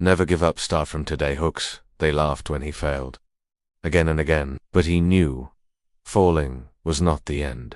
Never give up, start from today, Hooks. They laughed when he failed. Again and again, but he knew falling was not the end.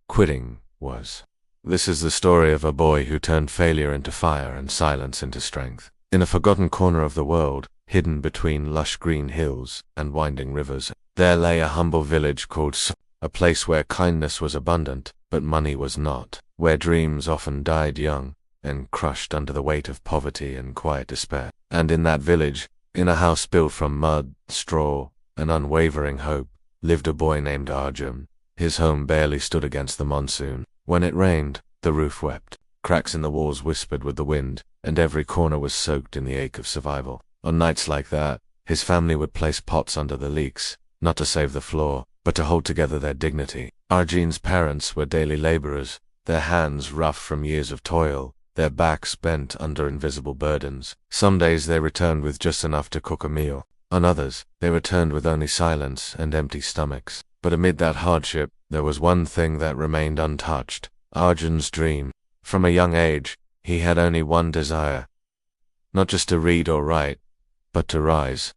Quitting was. This is the story of a boy who turned failure into fire and silence into strength. In a forgotten corner of the world, hidden between lush green hills and winding rivers, there lay a humble village called a place where kindness was abundant, but money was not, where dreams often died young and crushed under the weight of poverty and quiet despair. And in that village, in a house built from mud, straw, and unwavering hope, lived a boy named Arjun. His home barely stood against the monsoon. When it rained, the roof wept. Cracks in the walls whispered with the wind, and every corner was soaked in the ache of survival. On nights like that, his family would place pots under the leaks, not to save the floor, but to hold together their dignity. Arjun's parents were daily laborers, their hands rough from years of toil, their backs bent under invisible burdens. Some days they returned with just enough to cook a meal. On others, they returned with only silence and empty stomachs. But amid that hardship, there was one thing that remained untouched: Arjun's dream. From a young age, he had only one desire. Not just to read or write, but to rise.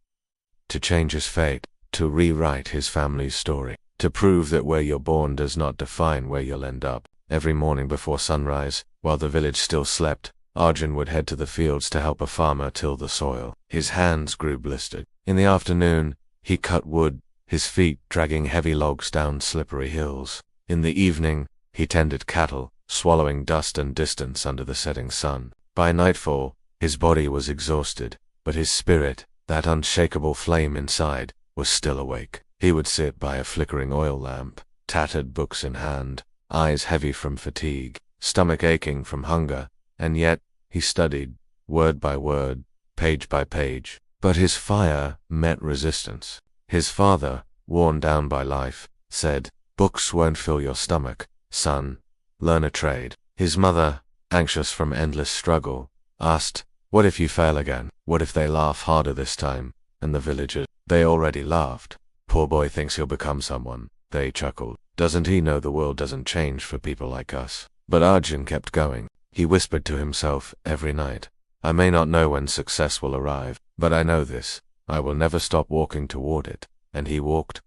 To change his fate. To rewrite his family's story. To prove that where you're born does not define where you'll end up. Every morning before sunrise, while the village still slept, Arjun would head to the fields to help a farmer till the soil. His hands grew blistered. In the afternoon, he cut wood, his feet dragging heavy logs down slippery hills. In the evening, he tended cattle, swallowing dust and distance under the setting sun. By nightfall, his body was exhausted, but his spirit, that unshakable flame inside, was still awake. He would sit by a flickering oil lamp, tattered books in hand, eyes heavy from fatigue, stomach aching from hunger, and yet he studied, word by word, page by page. But his fire met resistance. His father, worn down by life, said, "Books won't fill your stomach, son. Learn a trade." His mother, anxious from endless struggle, asked, "What if you fail again? What if they laugh harder this time?" And the villagers, they already laughed. "Poor boy thinks he'll become someone," they chuckled. "Doesn't he know the world doesn't change for people like us?" But Arjun kept going. He whispered to himself every night, "I may not know when success will arrive, but I know this: I will never stop walking toward it." And he walked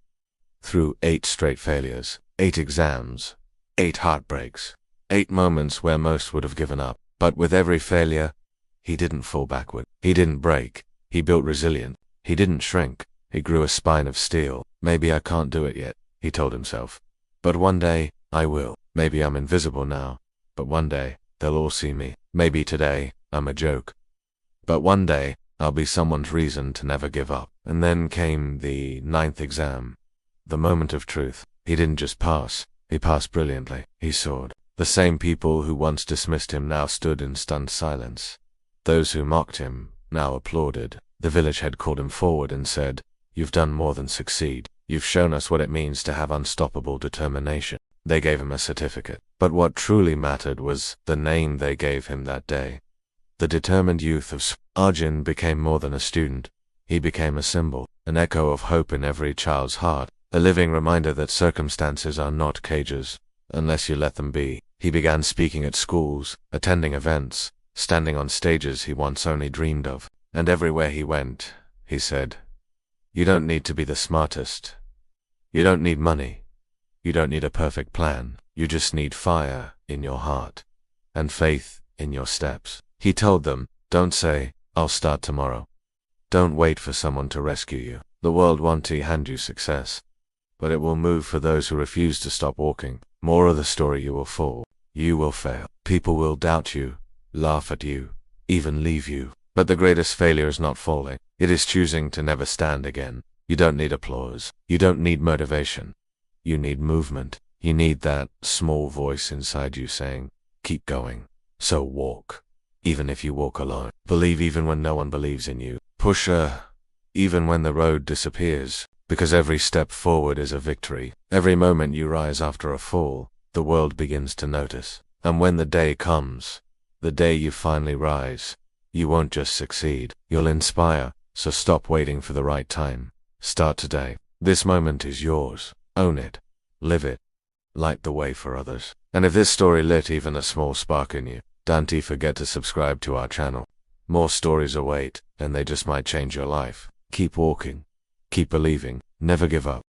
through 8 straight failures, 8 exams, 8 heartbreaks, 8 moments where most would have given up. But with every failure, he didn't fall backward. He didn't break. He built resilience. He didn't shrink. He grew a spine of steel. "Maybe I can't do it yet," he told himself. "But one day, I will. Maybe I'm invisible now, but one day, they'll all see me. Maybe today, I'm a joke, but one day, I'll be someone's reason to never give up." And then came the 9th exam, the moment of truth. He didn't just pass, he passed brilliantly. He soared. The same people who once dismissed him now stood in stunned silence. Those who mocked him now applauded. The village head called him forward and said, "You've done more than succeed. You've shown us what it means to have unstoppable determination." They gave him a certificate. But what truly mattered was the name they gave him that day. The determined youth of Arjun became more than a student. He became a symbol, an echo of hope in every child's heart, a living reminder that circumstances are not cages, unless you let them be. He began speaking at schools, attending events, standing on stages he once only dreamed of. And everywhere he went, he said, "You don't need to be the smartest. You don't need money. You don't need a perfect plan. You just need fire in your heart and faith in your steps." He told them, "Don't say, 'I'll start tomorrow.' Don't wait for someone to rescue you. The world won't hand you success, but it will move for those who refuse to stop walking. More of the story: you will fall. You will fail. People will doubt you, laugh at you, even leave you. But the greatest failure is not falling. It is choosing to never stand again. You don't need applause. You don't need motivation. You need movement. You need that small voice inside you saying, 'Keep going.' So walk. Even if you walk alone. Believe even when no one believes in you. Push even when the road disappears. Because every step forward is a victory. Every moment you rise after a fall, the world begins to notice. And when the day comes, the day you finally rise, you won't just succeed, you'll inspire. So stop waiting for the right time. Start today. This moment is yours. Own it. Live it. Light the way for others. And if this story lit even a small spark in you, don't forget to subscribe to our channel. More stories await. and they just might change your life. Keep walking. Keep believing. Never give up.